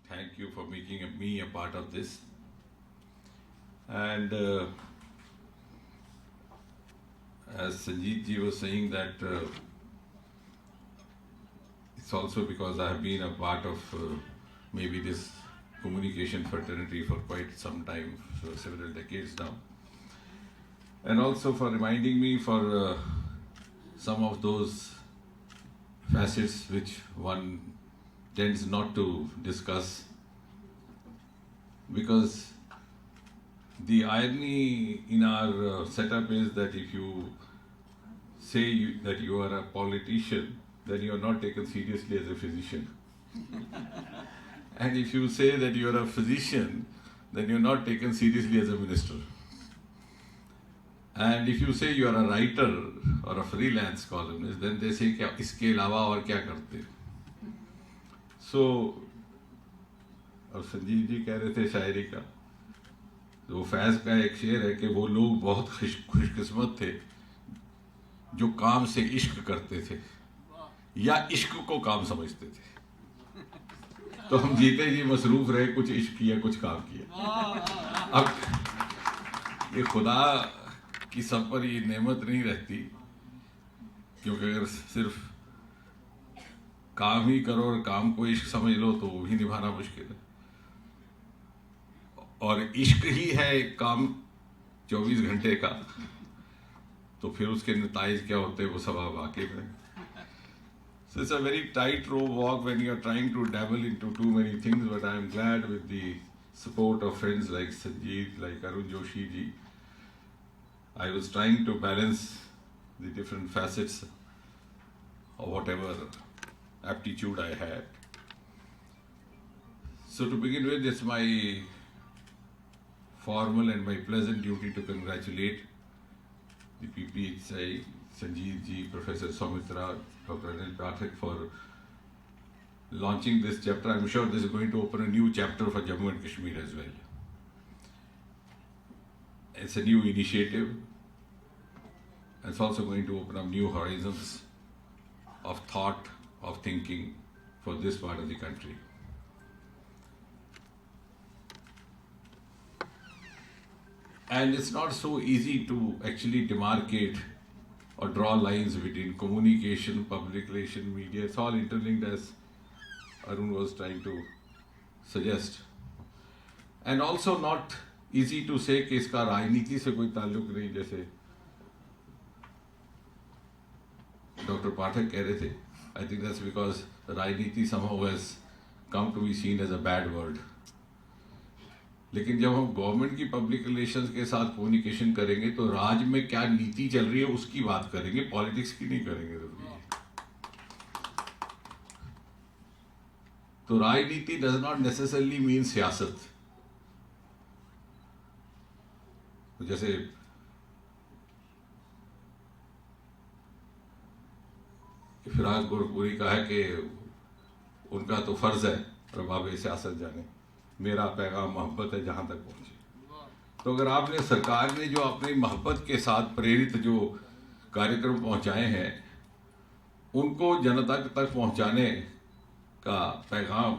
Thank you for making me a part of this. And as Sanjeev ji was saying that it's also because I have been a part of maybe this communication fraternity for quite some time, for several decades now. And also for reminding me for some of those facets which one tends not to discuss, because the irony in our setup is that if you say that you are a politician, then you are not taken seriously as a physician. And if you say that you are a physician, then you are not taken seriously as a minister. And if you say you are a writer or a freelance columnist, then they say क्या इसके अलावा और क्या करते? So, अब संजीव जी कह रहे थे शायरी का, तो फैज का एक शेर है कि वो लोग बहुत खुशकिस्मत थे जो काम से इश्क करते थे या इश्क को काम समझते थे। तो हम जीते जी मसरूफ रहे, कुछ इश्क किया कुछ काम किया। अब ये खुदा की सब पर ये नेमत नहीं रहती, क्योंकि अगर सिर्फ काम ही करो और काम को इश्क समझ लो तो वो भी निभाना मुश्किल है, और इश्क ही है काम 24 घंटे का, तो फिर उसके नताइज क्या होते हैं वो सब आप वाकिफ हैं। So it's a very tightrope walk when you are trying to dabble into too many things, but I am glad with the support of friends like Sanjeev, like Arun Joshi ji. I was trying to balance the different facets of whatever aptitude I had. So to begin with, it's my formal and my pleasant duty to congratulate the PPSI, Sanjeev ji, Professor Soumitra, Dr. Anil Pathak for launching this chapter. I'm sure this is going to open a new chapter for Jammu and Kashmir as well. It's a new initiative. It's also going to open up new horizons of thought, of thinking for this part of the country. And it's not so easy to actually demarcate or draw lines between communication, public relation, media. It's all interlinked, as Arun was trying to suggest. And also not easy to say कि इसका राजनीति से कोई ताल्लुक नहीं, जैसे Dr. Pathak कह रहे थे. I think that's because राजनीति somehow has come to be seen as a bad word. लेकिन जब हम गवर्नमेंट की पब्लिक रिलेशंस के साथ कम्युनिकेशन करेंगे तो राज्य में क्या नीति चल रही है उसकी बात करेंगे, पॉलिटिक्स की नहीं करेंगे। तो राजनीति डज नॉट नेसेसरली मीन सियासत। तो जैसे फिराज गोरखपुरी का है कि उनका तो फर्ज है रबाब सियासत जाने, मेरा पैगाम मोहब्बत है जहां तक पहुंचे। तो अगर आपने सरकार ने जो अपनी मोहब्बत के साथ प्रेरित जो कार्यक्रम पहुंचाए हैं उनको जनता तक पहुंचाने का पैगाम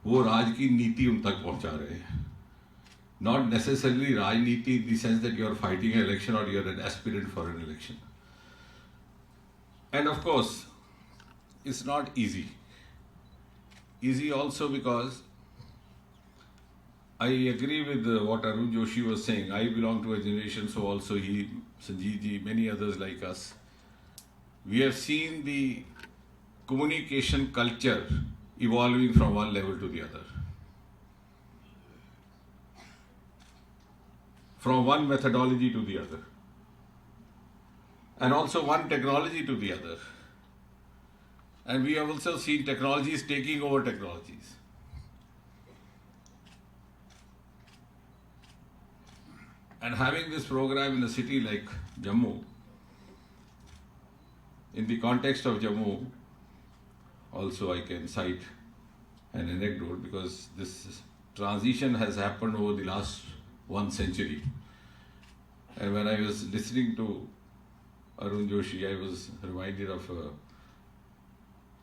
वो राज की नीति उन तक पहुंचा रहे हैं, नॉट नेसेसरली राजनीति in the sense that you are fighting an election और you are an aspirant for an election. And of course it's not easy also because I agree with what Arun Joshi was saying. I belong to a generation, so also he, Sanjeev ji, many others like us, we have seen the communication culture evolving from one level to the other, from one methodology to the other, and also one technology to the other. And we have also seen technologies taking over technologies. And having this program in a city like Jammu, in the context of Jammu, also I can cite an anecdote because this transition has happened over the last 1 century. And when I was listening to Arun Joshi, I was reminded of a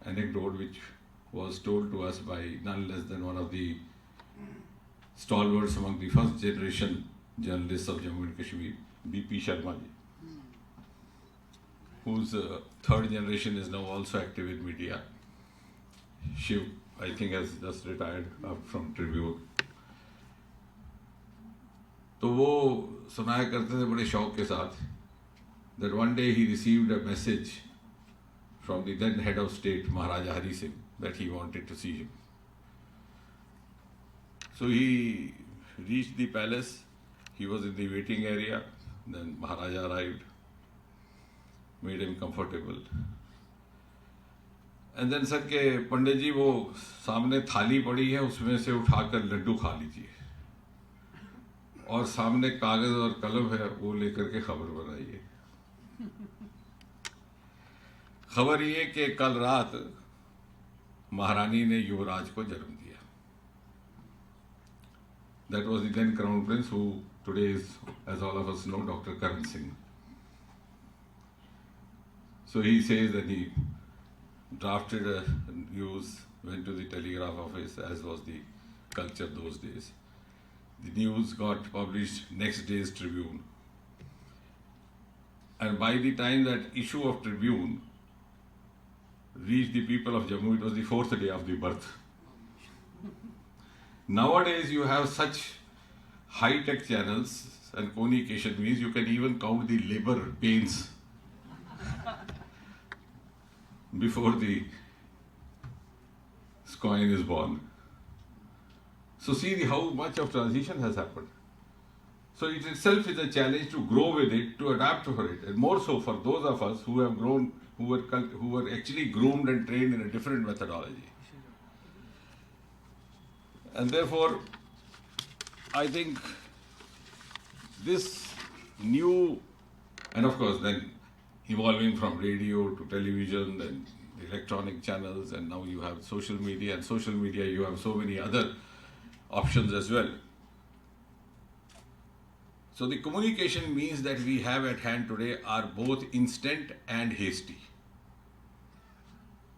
anecdote which was told to us by none less than one of the stalwarts among the first generation journalists of Jammu and Kashmir, B.P. Sharma ji, whose third generation is now also active in media. Shiv, I think, has just retired from Tribune. तो वो सुनाया करते थे बड़े शौक के साथ that one day he received a message from the then head of state, Maharaja Hari Singh, that he wanted to see him. So he reached the palace, he was in the waiting area, then Maharaja arrived, made him comfortable. And then said के पंडित जी वो सामने थाली पड़ी है उसमें से उठाकर लड्डू खा लीजिए और सामने कागज और कलम है वो लेकर के खबर बनाइए। खबर ये कि कल रात महारानी ने युवराज को जन्म दिया। That was the then crown prince, who today is, as all of us know, Dr. Karan Singh. So he says that he drafted a news, went to the telegraph office, as was the culture those days. The news got published next day's Tribune. And by the time that issue of Tribune reached the people of Jammu, it was the 4th day of the birth. Nowadays you have such high-tech channels and communication means you can even count the labor pains before the coin is born. So see how much of transition has happened. So it itself is a challenge to grow with it, to adapt for it, and more so for those of us who have grown, who were actually groomed and trained in a different methodology. And therefore, I think this new, and of course then evolving from radio to television, then electronic channels, and now you have social media, and social media you have so many other options as well. So the communication means that we have at hand today are both instant and hasty.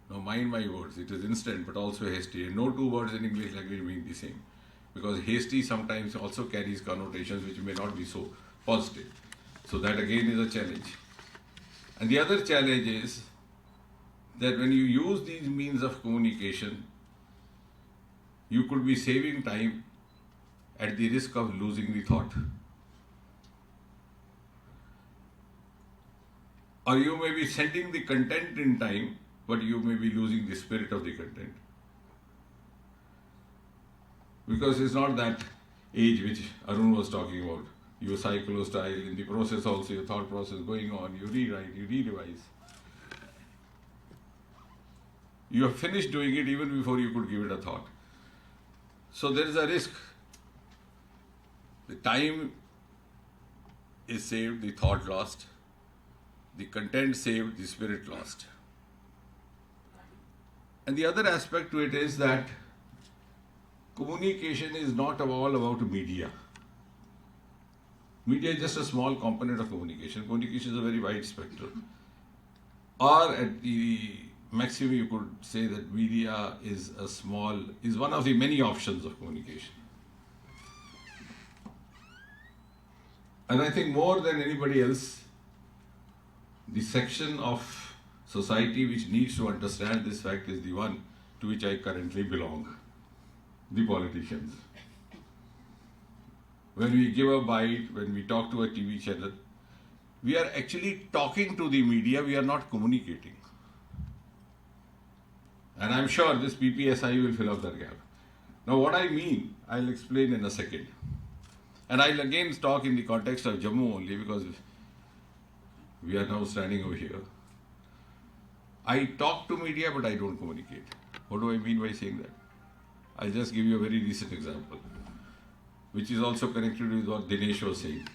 Now mind my words, it is instant but also hasty, and no two words in English language mean the same, because hasty sometimes also carries connotations which may not be so positive. So that again is a challenge. And the other challenge is that when you use these means of communication, you could be saving time at the risk of losing the thought. Or you may be sending the content in time, but you may be losing the spirit of the content. Because it's not that age which Arun was talking about. You cycle style, in the process also, your thought process going on, you rewrite, you re-revise. You have finished doing it even before you could give it a thought. So there is a risk. The time is saved, the thought lost. The content saved, the spirit lost. And the other aspect to it is that communication is not all about media. Media is just a small component of communication. Communication is a very wide spectrum. Or at the maximum you could say that media is one of the many options of communication. And I think more than anybody else, the section of society which needs to understand this fact is the one to which I currently belong, the politicians. When we give a bite, when we talk to a TV channel, we are actually talking to the media, we are not communicating. And I'm sure this PPSI will fill up that gap. Now what I mean, I'll explain in a second. And I'll again talk in the context of Jammu only because we are now standing over here. I talk to media but I don't communicate. What do I mean by saying that? I'll just give you a very recent example, which is also connected with what Dinesh was saying.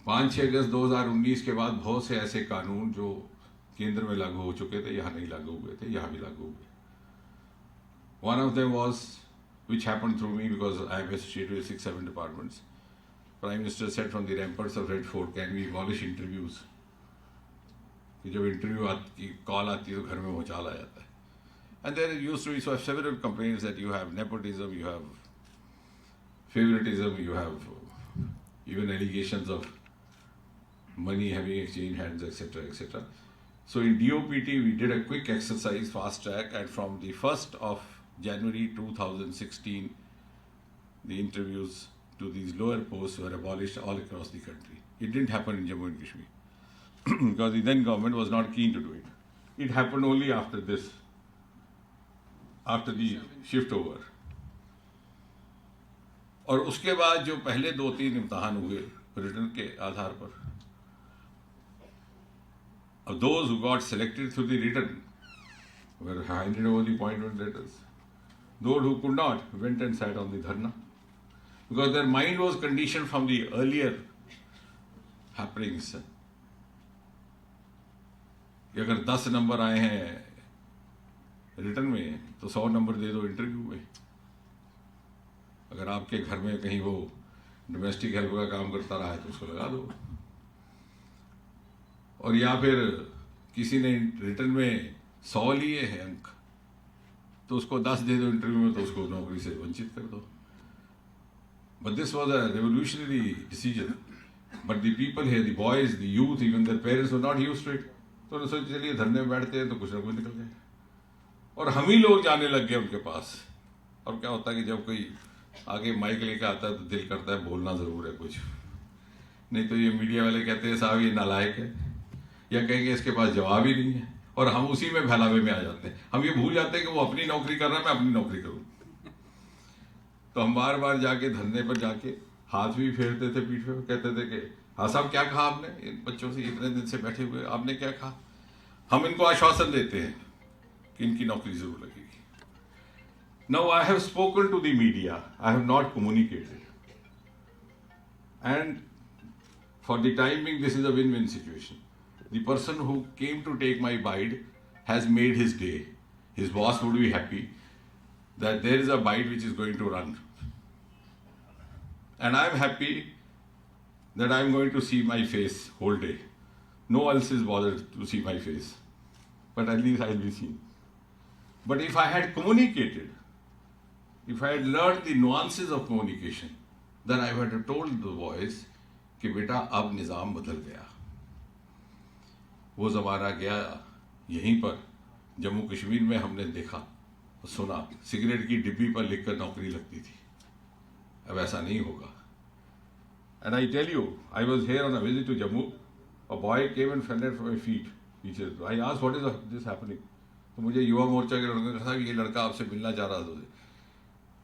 5-6 अगस्त 2019 के बाद बहुत से ऐसे कानून जो केंद्र में लागू हो चुके थे, यहाँ नहीं लागू हुए थे, यहाँ भी लागू हुए. One of them was, which happened through me because I am associated with 6-7 departments. Prime Minister said from the ramparts of Red Fort, can we abolish interviews? कि जब इंटरव्यू की कॉल आती है तो घर में भूचाल आ जाता है. And there used to be several complaints that you have nepotism, you have favoritism, you have even allegations of money having exchanged hands, etc., etc. So in DOPT, we did a quick exercise, fast track, and from the 1st of January 2016, the interviews to these lower posts were abolished all across the country. It didn't happen in Jammu and Kashmir because the then government was not keen to do it. It happened only after this, after the shift over. और उसके बाद जो पहले 2-3 इम्तहान हुए return के आधार पर, those who got selected through the written were handed over the appointment letters. Those who could not went and sat on the dharna because their mind was conditioned from the earlier happenings. कि अगर 10 number आए हैं return में तो 100 number दे दो interview में. अगर आपके घर में कहीं वो डोमेस्टिक हेल्प का काम करता रहा है तो उसको लगा दो. और या फिर किसी ने रिटर्न में 100 लिए हैं अंक तो उसको 10 दे दो इंटरव्यू में तो उसको नौकरी से वंचित कर दो. But this was a revolutionary decision. But the people here, the boys, the youth, even their parents were not used to it. तो उन्होंने सोचा चलिए धरने में बैठते हैं तो कुछ ना कुछ निकल जाए. और हम ही लोग जाने लग गए उनके पास. और क्या होता है कि जब कोई आगे माइक लेकर आता है तो दिल करता है बोलना ज़रूर है कुछ, नहीं तो ये मीडिया वाले कहते हैं साहब ये नालायक है, या कहेंगे इसके पास जवाब ही नहीं है, और हम उसी में बहलावे में आ जाते हैं. हम ये भूल जाते हैं कि वो अपनी नौकरी कर रहा है, मैं अपनी नौकरी करूँ. तो हम बार बार जाके धरने पर जाके हाथ भी फेरते थे पीठ पे, कहते थे कि हाँ साहब क्या कहा आपने, इन बच्चों से इतने दिन से बैठे हुए आपने क्या कहा. हम इनको आश्वासन देते हैं कि इनकी नौकरी जरूर लगेगी. Now I have spoken to the media, I have not communicated. And for the time being, this is a win-win situation. The person who came to take my bide has made his day. His boss would be happy that there is a bide which is going to run. And I am happy that I am going to see my face whole day. No one else is bothered to see my face. But at least I will be seen. But if I had communicated, if I had learned the nuances of communication, then I would have told the boys कि बेटा अब निज़ाम बदल गया. वो ज़माना गया. यहीं पर जम्मू कश्मीर में हमने देखा और सुना सिगरेट की डिब्बी पर लिखकर नौकरी लगती थी. अब ऐसा नहीं होगा. And I tell you, I was here on a visit to Jammu. A boy came and fell at my feet. He said, I asked, what is this happening? तो मुझे युवा मोर्चा के लड़के ने कहा ये लड़का आपसे मिलना चाह रहा था.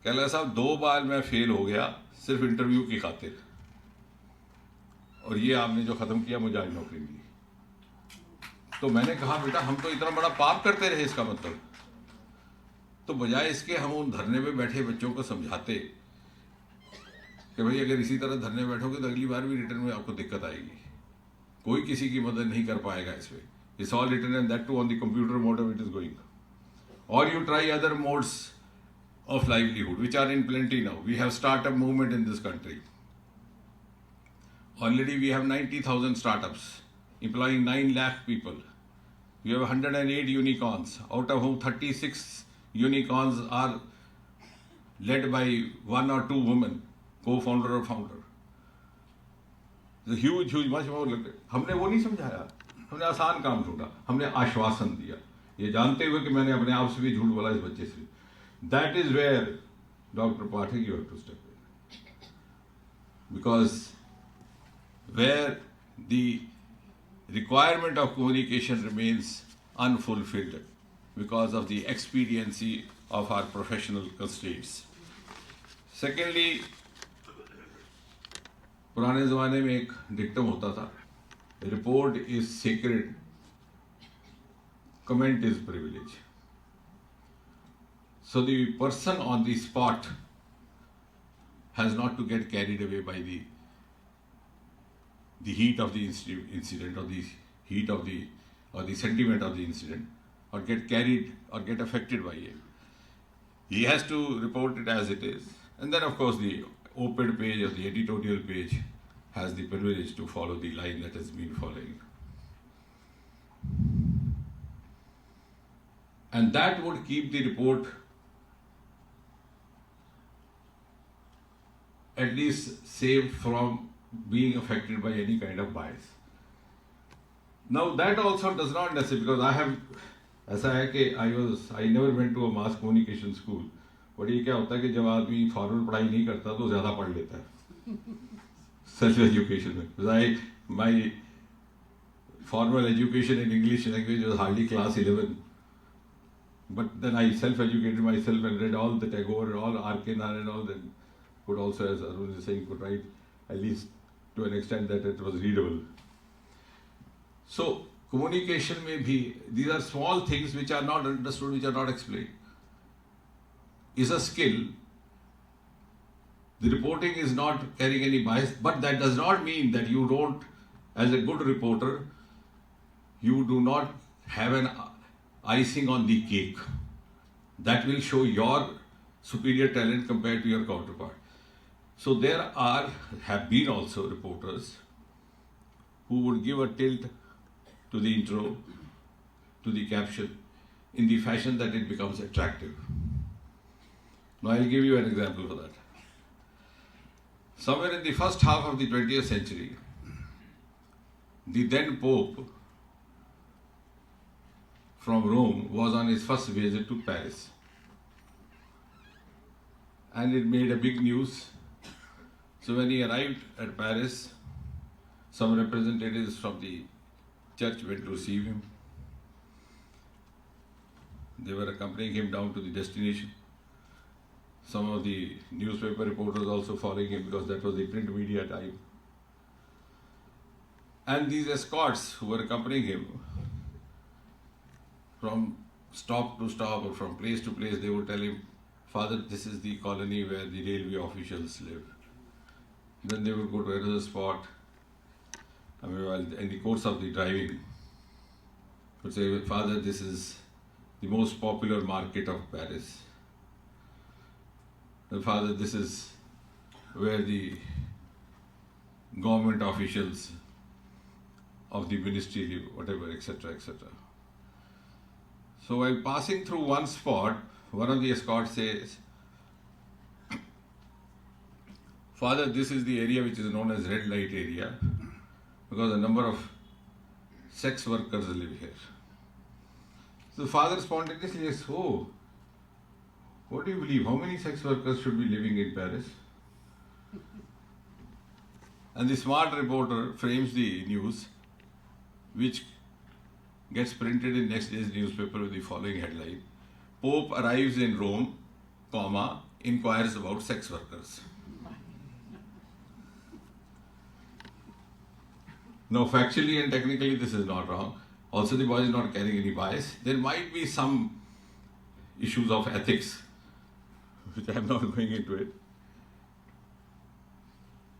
कह रहा साहब 2 बार मैं फेल हो गया सिर्फ इंटरव्यू की खातिर, और ये आपने जो ख़त्म किया मुझे आज नौकरी मिली. तो मैंने कहा बेटा हम तो इतना बड़ा पाप करते रहे, इसका मतलब तो बजाय इसके हम उन धरने पे बैठे बच्चों को समझाते कि भाई अगर इसी तरह धरने बैठोगे तो अगली बार भी रिटर्न में आपको दिक्कत आएगी. कोई किसी की मदद नहीं कर पाएगा इसमें. It's all written and that too on the computer mode of it is going. Or you try other modes of livelihood which are in plenty now. We have startup movement in this country. Already we have 90,000 startups employing 9 lakh people. We have 108 unicorns, out of whom 36 unicorns are led by 1 or 2 women, co-founder or founder. The huge, much more. हमने वो नहीं समझाया, हमने आसान काम ढूंढा, हमने आश्वासन दिया, ये जानते हुए कि मैंने अपने आप से भी झूठ बोला इस बच्चे से. That is where, Dr. Pathak, you have to step in. Because where the requirement of communication remains unfulfilled because of the expediency of our professional constraints. Secondly, पुराने ज़माने में एक डिक्टम होता था, report is secret, comment is privilege. So the person on the spot has not to get carried away by the heat of the incident or the heat of the sentiment of the incident, or get carried or get affected by it. He has to report it as it is, and then of course the op-ed page or the editorial page has the privilege to follow the line that has been following. And that would keep the report at least saved from being affected by any kind of bias. Now that also does not necessarily, because I have, ऐसा है कि I never went to a mass communication school. But ये क्या होता है कि जब आदमी फॉर्मल पढ़ाई नहीं करता तो ज़्यादा पढ़ लेता है सेल्फ एजुकेशन में. Because my formal education in English language was hardly class 11. But then I self-educated myself and read all the Tagore, all Arkenar and all that. Could also, as Arun is saying, could write at least to an extent that it was readable. So, communication may be, these are small things which are not understood, which are not explained. Is a skill. The reporting is not carrying any bias, but that does not mean that you don't, as a good reporter, you do not have an icing on the cake. That will show your superior talent compared to your counterpart. So there have been also reporters who would give a tilt to the intro, to the caption, in the fashion that it becomes attractive. Now I'll give you an example for that. Somewhere in the first half of the 20th century, the then Pope from Rome was on his first visit to Paris. And it made a big news. So when he arrived at Paris, some representatives from the church went to receive him. They were accompanying him down to the destination. Some of the newspaper reporters also following him because that was the print media time. And these escorts who were accompanying him, from stop to stop or from place to place, they would tell him, "Father, this is the colony where the railway officials live." Then they would go to another spot. I mean, in the course of the driving, would say, "Father, this is the most popular market of Paris. And Father, this is where the government officials of the ministry live," whatever, etc., etc. So while passing through one spot, one of the escorts says, "Father, this is the area which is known as red light area because a number of sex workers live here." So the father spontaneously says, "Oh, what do you believe? How many sex workers should be living in Paris?" And the smart reporter frames the news, which gets printed in next day's newspaper with the following headline: "Pope arrives in Rome, comma, inquires about sex workers." Now, factually and technically, this is not wrong. Also, the boy is not carrying any bias. There might be some issues of ethics, which I am not going into it.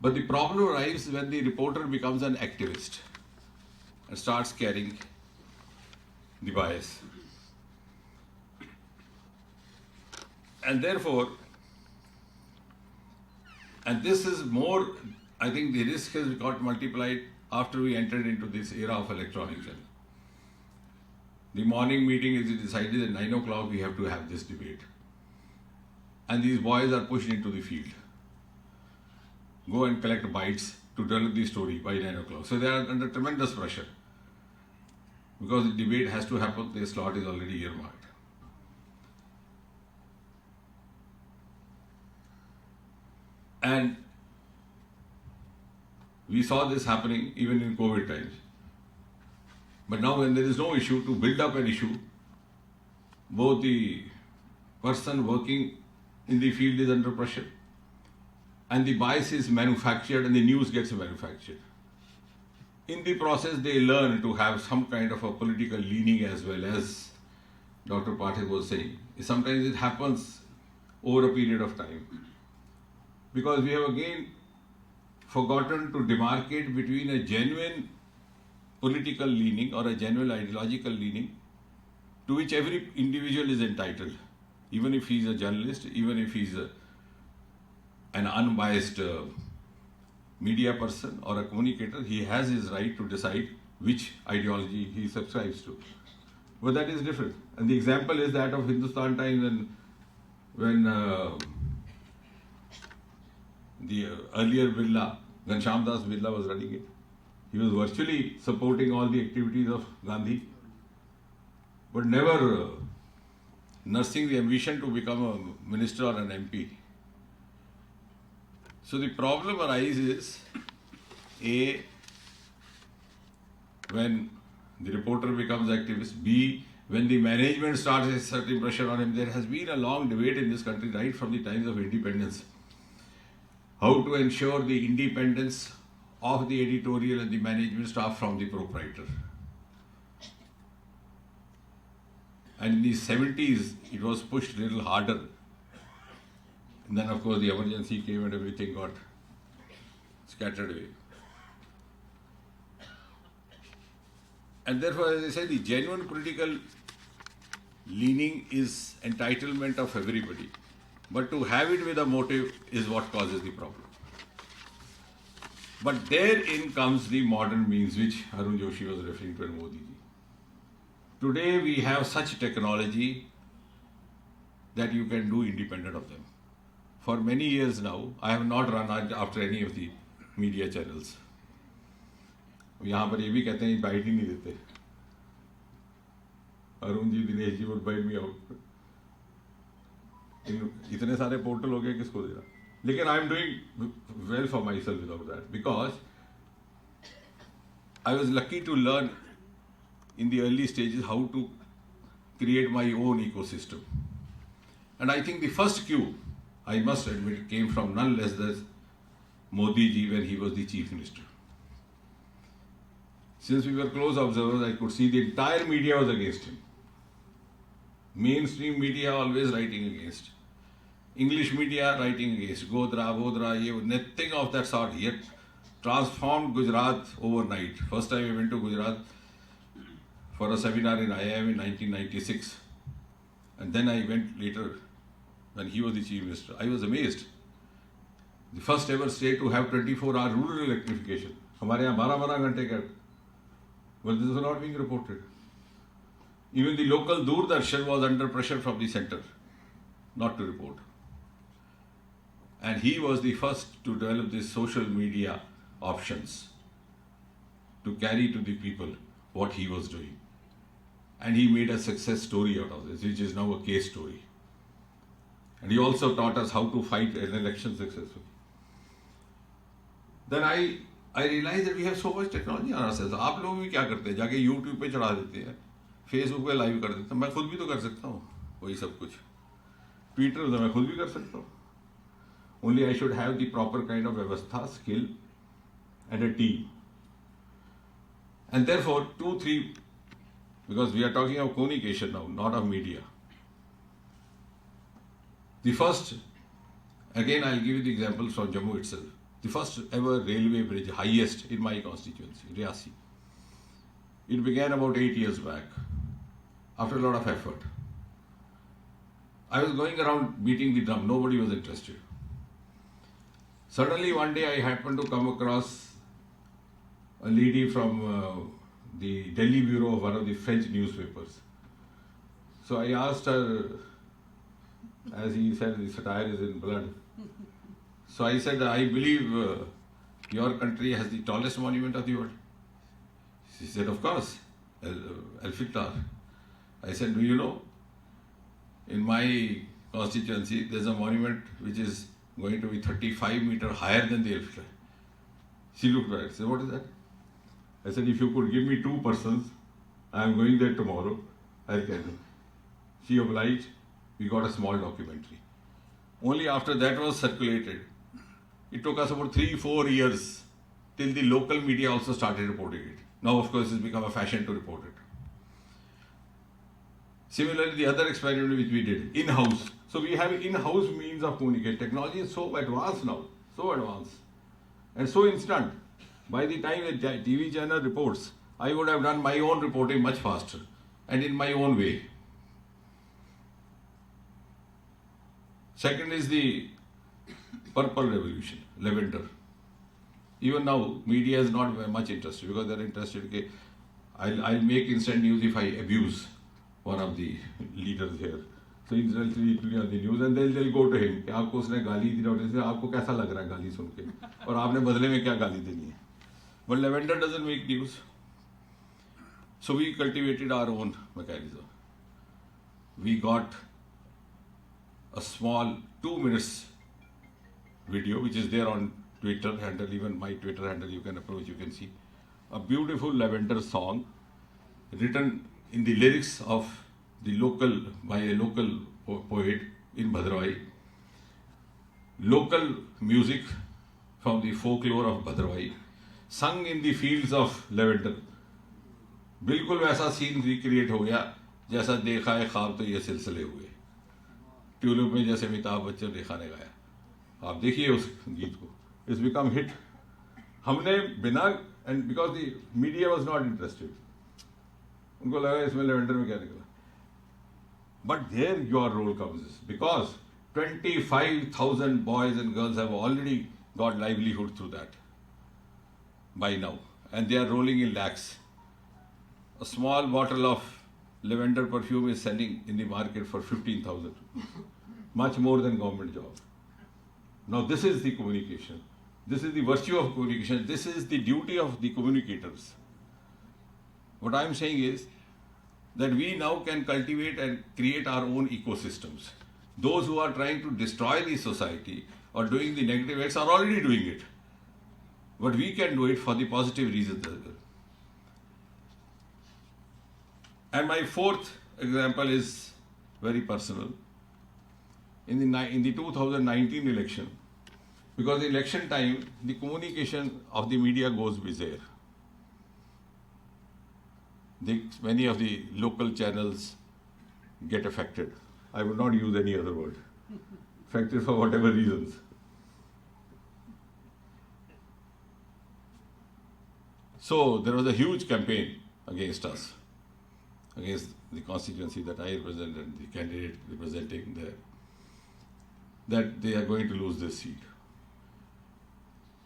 But the problem arises when the reporter becomes an activist and starts carrying the bias. And therefore, and this is more, I think the risk has got multiplied after we entered into this era of electronic channel. The morning meeting is decided at 9 o'clock we have to have this debate. And these boys are pushed into the field. Go and collect bytes to tell the story by 9 o'clock. So they are under tremendous pressure. Because the debate has to happen, the slot is already earmarked. And we saw this happening even in COVID times. But now when there is no issue, to build up an issue, both the person working in the field is under pressure and the bias is manufactured and the news gets manufactured. In the process, they learn to have some kind of a political leaning as well, as Dr. Pathak was saying. Sometimes it happens over a period of time. Because we have again forgotten to demarcate between a genuine political leaning or a genuine ideological leaning to which every individual is entitled. Even if he is a journalist, even if he is an unbiased media person or a communicator, he has his right to decide which ideology he subscribes to. But that is different. And the example is that of Hindustan Times when the earlier Birla, Ghanshyam Das Birla was running it. He was virtually supporting all the activities of Gandhi, but never nursing the ambition to become a minister or an MP. So the problem arises, A, when the reporter becomes activist, B, when the management starts exerting pressure on him. There has been a long debate in this country right from the times of independence, how to ensure the independence of the editorial and the management staff from the proprietor. And in the 70s, it was pushed a little harder. And then, of course, the emergency came and everything got scattered away. And therefore, as I said, the genuine political leaning is entitlement of everybody. But to have it with a motive is what causes the problem. But therein comes the modern means which Arun Joshi was referring to and Modi ji. Today we have such technology that you can do independent of them. For many years now, I have not run after any of the media channels. यहाँ पर ये भी कहते हैं bite ही नहीं देते. Arun ji, Dinesh ji would buy me out. इतने सारे पोर्टल हो गए, किसको दे रहा? लेकिन I am doing well for myself without that, because I was lucky to learn in the early stages how to create my own ecosystem. And I think the first cue, I must admit, came from none less than Modi ji when he was the chief minister. Since we were close observers, I could see the entire media was against him. Mainstream media always writing against. English media writing against. Godra, nothing of that sort. Yet transformed Gujarat overnight. First time I went to Gujarat for a seminar in IIM in 1996. And then I went later when he was the chief minister. I was amazed. The first ever state to have 24-hour rural electrification. हमारे यहाँ 12 घंटे का. But this was not being reported. Even the local Doordarshan was under pressure from the center not to report. And he was the first to develop these social media options to carry to the people what he was doing. And he made a success story out of this, which is now a case story. And he also taught us how to fight an election successfully. Then I realized that we have so much technology on ourselves. आप लोग भी क्या करते हैं? जाके YouTube पे चढ़ा देते हैं, Facebook पे लाइव कर देते हैं. मैं खुद भी तो कर सकता हूँ वही सब कुछ. Twitter तो मैं खुद भी कर सकता हूँ. Only I should have the proper kind of व्यवस्था, skill, and a team. And therefore, 2, 3, because we are talking of communication now, not of media. The first, again I'll give you the examples from Jammu itself. The first ever railway bridge, highest in my constituency, Riyasi. It began about 8 years back, after a lot of effort. I was going around beating the drum, nobody was interested. Suddenly one day I happened to come across a lady from the Delhi bureau of one of the French newspapers. So I asked her, as he said, the satire is in blood. So I said, I believe your country has the tallest monument of the world. She said, of course, Al-Fiktar. I said, do you know, in my constituency, there's a monument which is going to be 35 meters higher than the Al-Fiktar. She looked at it. I said, what is that? I said, if you could give me 2 persons, I am going there tomorrow, I'll tell you. She obliged. We got a small documentary. Only after that was circulated, it took us about 3-4 years till the local media also started reporting it. Now, of course, it's become a fashion to report it. Similarly, the other experiment which we did, in-house. So we have in-house means of communication. Technology is so advanced now, so advanced, and so instant. By the time a TV channel reports, I would have done my own reporting much faster and in my own way. Second is the purple revolution, lavender. Even now, media is not very much interested because they're interested. I'll make instant news if I abuse one of the leaders here. So incidentally on the news, and they'll go to him कि आपको उसने गाली दी और आपको कैसा लग रहा है गाली सुन के, और आपने बदले में क्या गाली देनी है. But lavender doesn't make news. So we cultivated our own mechanism. We got a small 2 minutes video which is there on Twitter handle, even my Twitter handle you can approach, you can see. A beautiful lavender song written in the lyrics of the local, by a local poet in Bhadravai. Local music from the folklore of Bhadravai, sung in the fields of lavender. बिल्कुल वैसा scene recreate हो गया जैसा देखा है ख्वाब तो ये सिलसिले हुए, ट्यूलिप में जैसे अमिताभ बच्चन रेखा ने गाया. आप देखिए उस गीत को. It's become hit. हमने बिना, and because the media was not interested, उनको लगा इसमें लेवेंडर में क्या निकला. But there your role comes because 25,000 boys and girls have already got livelihood through that by now, and they are rolling in lakhs. A small bottle of lavender perfume is selling in the market for 15,000, much more than government job. Now this is the communication. This is the virtue of communication. This is the duty of the communicators. What I am saying is that we now can cultivate and create our own ecosystems. Those who are trying to destroy the society or doing the negative acts are already doing it. But we can do it for the positive reasons as well. And my fourth example is very personal. In the 2019 election, because election time, the communication of the media goes bizarre. Many of the local channels get affected. I would not use any other word. Affected for whatever reasons. So there was a huge campaign against us, against the constituency that I represent and the candidate representing there, that they are going to lose this seat.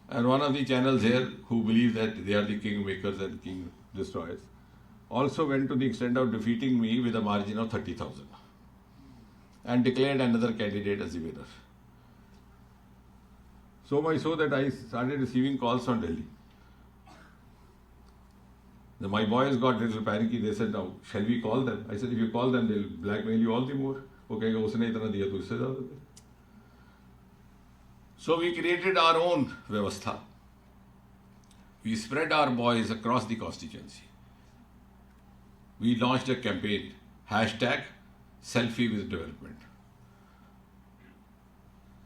And one of the channels here who believe that they are the king makers and king destroyers also went to the extent of defeating me with a margin of 30,000 and declared another candidate as the winner. So much so that I started receiving calls from Delhi. My boys got a little panicky. They said, now, shall we call them? I said, if you call them, they'll blackmail you all the more. Okay, उसने इतना दिया तो इससे ज़्यादा दे. So we created our own vyavastha. We spread our boys across the constituency. We launched a campaign, #selfie with development.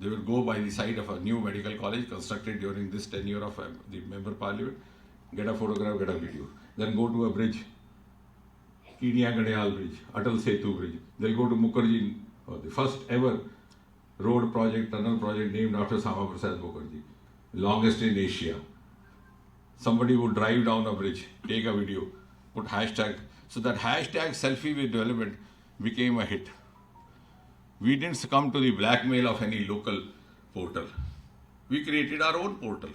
They will go by the side of a new medical college constructed during this tenure of the member parliament, get a photograph, get a video. Then go to a bridge, Kidiya Ganeyal Bridge, Atal Setu Bridge. They'll go to Mukherjee, the first ever road project, tunnel project named after Sama Prasad Mukherjee, longest in Asia. Somebody would drive down a bridge, take a video, put hashtag. So that #selfie with development became a hit. We didn't succumb to the blackmail of any local portal. We created our own portal.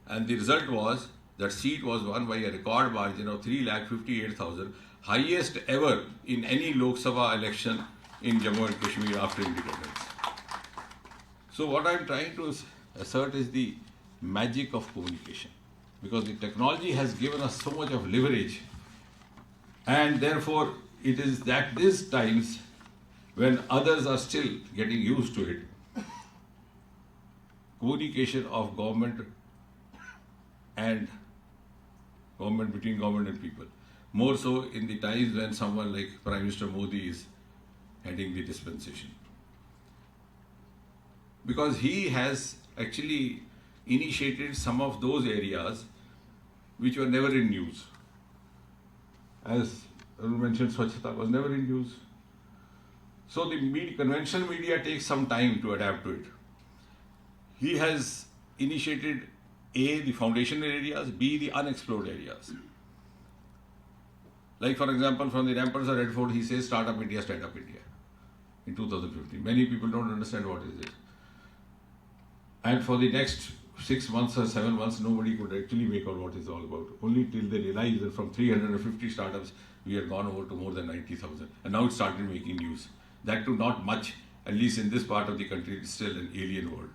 And the result was that seat was won by a record margin of 3,58,000, highest ever in any Lok Sabha election in Jammu and Kashmir after independence. So what I'm trying to assert is the magic of communication, because the technology has given us so much of leverage, and therefore it is that these times when others are still getting used to it, communication of government and government, between government and people, more so in the times when someone like Prime Minister Modi is heading the dispensation, because he has actually initiated some of those areas which were never in news. As Arun mentioned, Swachhata was never in news. So the conventional media takes some time to adapt to it. He has initiated A, the foundational areas, B, the unexplored areas. Like for example, from the ramparts of Red Fort, he says Startup India, Stand Up India in 2015. Many people don't understand what is it. And for the next 6 months or 7 months, nobody could actually make out what it's all about. Only till they realize that from 350 startups, we had gone over to more than 90,000. And now it started making news. That too not much, at least in this part of the country, it's still an alien world.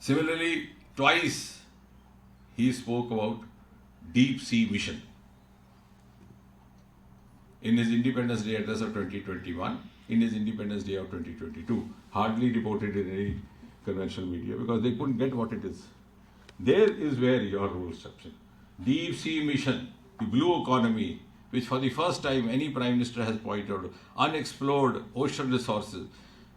Similarly, twice he spoke about deep sea mission in his Independence Day address of 2021, in his Independence Day of 2022. Hardly reported in any conventional media because they couldn't get what it is. There is where your role steps in. Deep sea mission, the blue economy, which for the first time any Prime Minister has pointed out, unexplored ocean resources.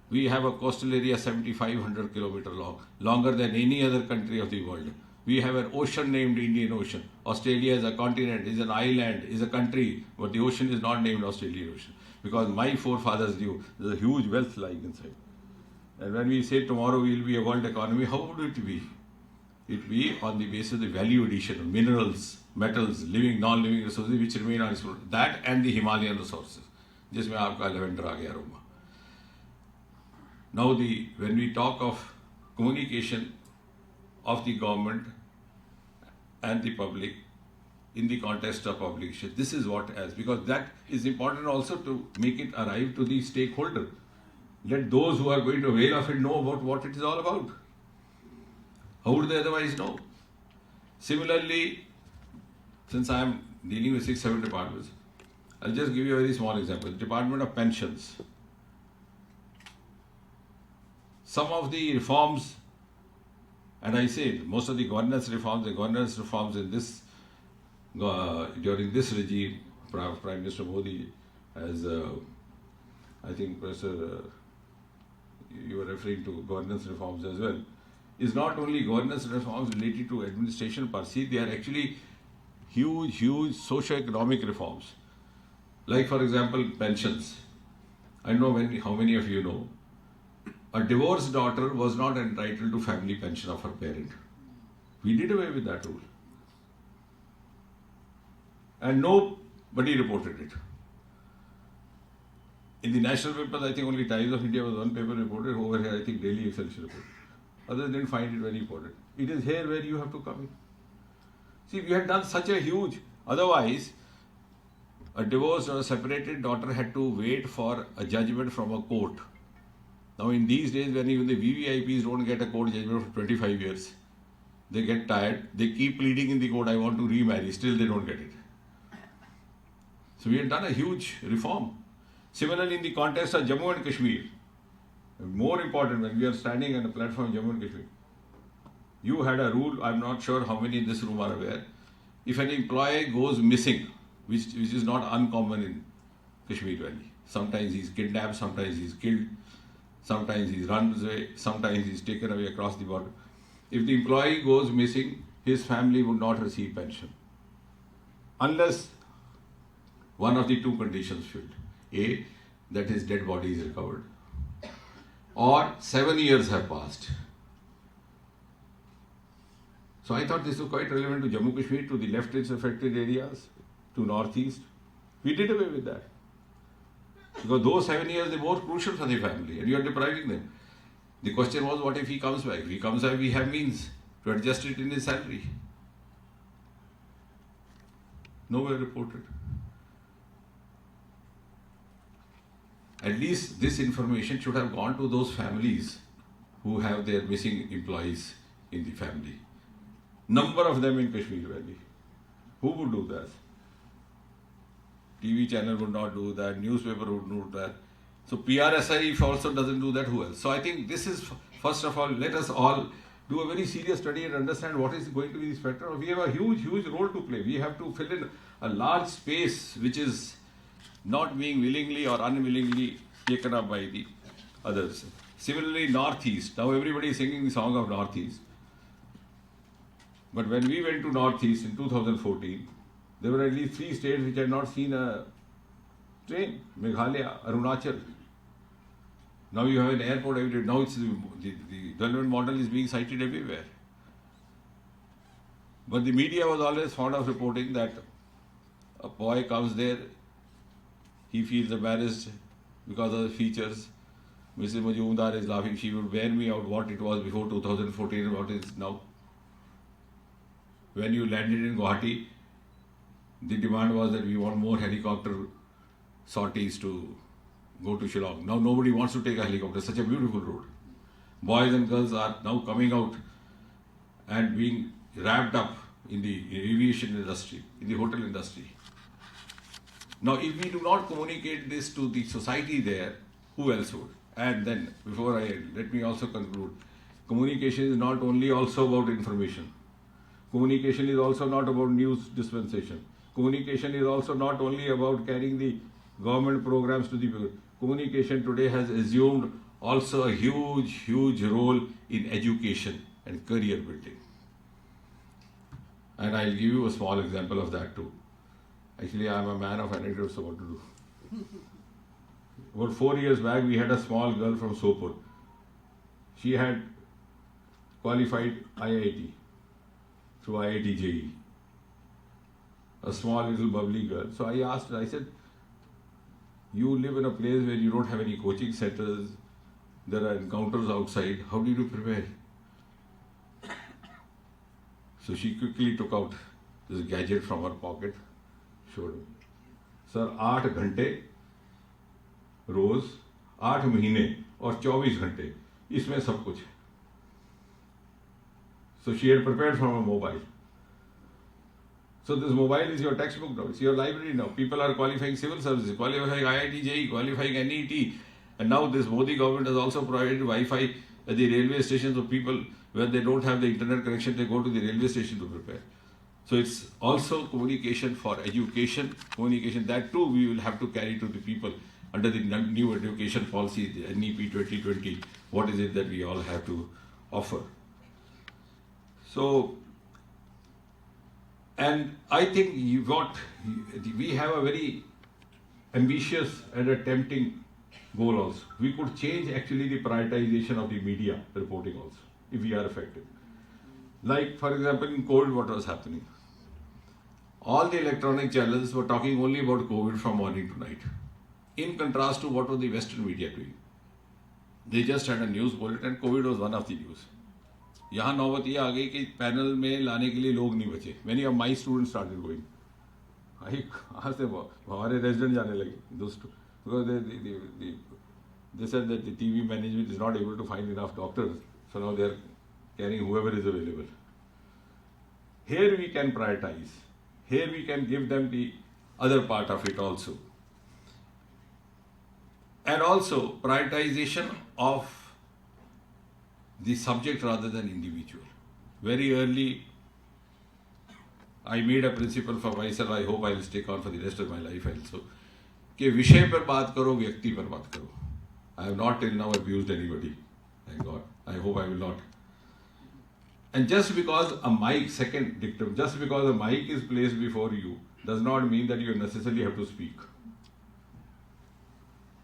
We have a coastal area 7,500 kilometers long, longer than any other country of the world. We have an ocean named Indian Ocean. Australia is a continent, is an island, is a country, but the ocean is not named Australian Ocean. Because my forefathers knew there's a huge wealth lying inside. And when we say tomorrow we will be a world economy, how would it be? It will be on the basis of the value addition of minerals, metals, living, non-living resources which remain unexplored. That and the Himalayan resources. जिसमें आपका lavender आ गया Roma. Now when we talk of communication of the government and the public in the context of publication, this is what as, because that is important also to make it arrive to the stakeholder. Let those who are going to avail of it know about what it is all about. How would they otherwise know? Similarly, since I am dealing with 6-7 departments, I'll just give you a very small example. The Department of Pensions. Some of the reforms, and I say most of the governance reforms in this during this regime, Prime Minister Modi, as I think Professor, you were referring to governance reforms as well, is not only governance reforms related to administration per se, they are actually huge socio-economic reforms. Like for example, pensions. I know how many of you know, a divorced daughter was not entitled to family pension of her parent. We did away with that rule. And nobody reported it. In the national papers, I think only Times of India was one paper reported. Over here, I think Daily Excelsior reported. Others didn't find it very important. It is here where you have to come in. See, we had done such a huge, otherwise, a divorced or a separated daughter had to wait for a judgment from a court. Now in these days, when even the VVIPs don't get a court judgment for 25 years, they get tired, they keep pleading in the court, I want to remarry, still they don't get it. So we have done a huge reform. Similarly, in the context of Jammu and Kashmir, more important, when we are standing on a platform in Jammu and Kashmir, you had a rule, I'm not sure how many in this room are aware, if an employee goes missing, which is not uncommon in Kashmir Valley, sometimes he's kidnapped, sometimes he's killed, sometimes he runs away, sometimes he's taken away across the border. If the employee goes missing, his family would not receive pension unless one of the two conditions filled. A, that his dead body is recovered, or 7 years have passed. So I thought this was quite relevant to Jammu Kashmir, to the left-edge affected areas, to northeast. We did away with that. Because those 7 years, they're more crucial for the family and you are depriving them. The question was, what if he comes back? If he comes back, we have means to adjust it in his salary. Nowhere reported. At least this information should have gone to those families who have their missing employees in the family. Number of them in Kashmir Valley. Who would do that? TV channel would not do that, newspaper would not do that. So PRSI if also doesn't do that, who else? So I think this is, first of all, let us all do a very serious study and understand what is going to be the spectrum. We have a huge role to play. We have to fill in a large space which is not being willingly or unwillingly taken up by the others. Similarly, Northeast. Now everybody is singing the song of Northeast. But when we went to Northeast in 2014, there were at least 3 states which had not seen a train. Meghalaya, Arunachal. Now you have an airport every day. Now it's the development model is being cited everywhere. But the media was always fond of reporting that a boy comes there, he feels embarrassed because of the features. Mrs. Majumdar is laughing. She would bear me out what it was before 2014 and what it is now. When you landed in Guwahati, the demand was that we want more helicopter sorties to go to Shillong. Now nobody wants to take a helicopter, such a beautiful road. Boys and girls are now coming out and being wrapped up in the aviation industry, in the hotel industry. Now if we do not communicate this to the society there, who else would? And then, let me also conclude, communication is not only also about information. Communication is also not about news dispensation. Communication is also not only about carrying the government programs to the people. Communication today has assumed also a huge role in education and career building. And I'll give you a small example of that too. Actually, I'm a man of anecdotes, so what to do? About 4 years back, we had a small girl from Sopur. She had qualified IIT through IIT JEE. A small little bubbly girl. So I asked her, I said, you live in a place where you don't have any coaching centers, there are encounters outside, how did you prepare? So she quickly took out this gadget from her pocket, showed me. Sir, 8 घंटे रोज 8 महीने और 24 घंटे इसमें सब कुछ है. So she had prepared from a mobile. So this mobile is your textbook now, it's your library now. People are qualifying civil services, qualifying IIT JEE, qualifying NET, and now this Modi government has also provided Wi-Fi at the railway stations, so people, when they don't have the internet connection, they go to the railway station to prepare. So it's also communication for education, communication that too we will have to carry to the people under the new education policy, the NEP 2020, what is it that we all have to offer. So, and I think we have a very ambitious and a tempting goal also. We could change actually the prioritization of the media reporting also, if we are effective. Like, for example, in COVID, what was happening? All the electronic channels were talking only about COVID from morning to night. In contrast to what was the Western media doing. They just had a news bulletin and COVID was one of the news. यहाँ नौबत ये आ गई कि panel में लाने के लिए लोग नहीं बचे. Many of my students started going. कहाँ से हमारे रेजिडेंट जाने लगे दोस्तों, because they said that the TV management is not able to find enough doctors, so now they are carrying whoever is available. Here we can prioritize. Here we can give them the other part of it also. And also prioritization of the subject rather than individual. Very early, I made a principle for myself, I hope I will stick on for the rest of my life also, कि विषय पर बात करो, व्यक्ति पर बात करो. I have not till now abused anybody, thank God. I hope I will not. And just because a mic, second dictum, just because a mic is placed before you, does not mean that you necessarily have to speak.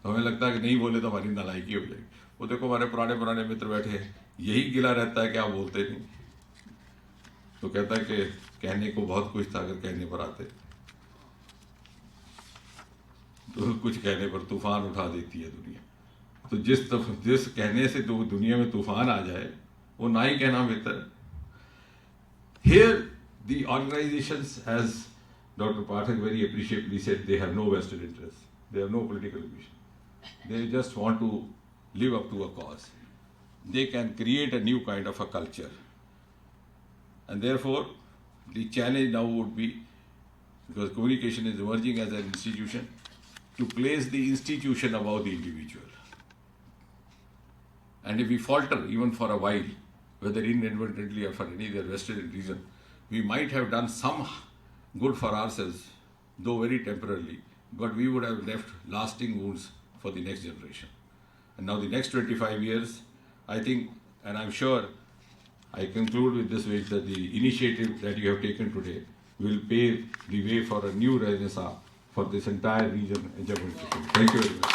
तो हमें लगता है कि नहीं बोले तो हमारी नालायकी हो जाएगी. वो देखो हमारे पुराने मित्र बैठे हैं, यही गिला रहता है कि आप बोलते नहीं. तो कहता है कि कहने को बहुत कुछ था, अगर कहने पर आते तो कुछ कहने पर तूफान उठा देती है दुनिया. तो जिस कहने से तो दुनिया में तूफान आ जाए, वो ना ही कहना बेहतर. Here the organizations, as Dr. Pathak very appreciably said, they have no vested interest, they have no political ambition. They just want to live up to a cause. They can create a new kind of a culture. And therefore, the challenge now would be, because communication is emerging as an institution, to place the institution above the individual. And if we falter even for a while, whether inadvertently or for any other vested reason, we might have done some good for ourselves, though very temporarily, but we would have left lasting wounds for the next generation. And now the next 25 years, I think, and I'm sure, I conclude with this wish that the initiative that you have taken today will pave the way for a new renaissance for this entire region in Jammu and Kashmir. Thank you very much.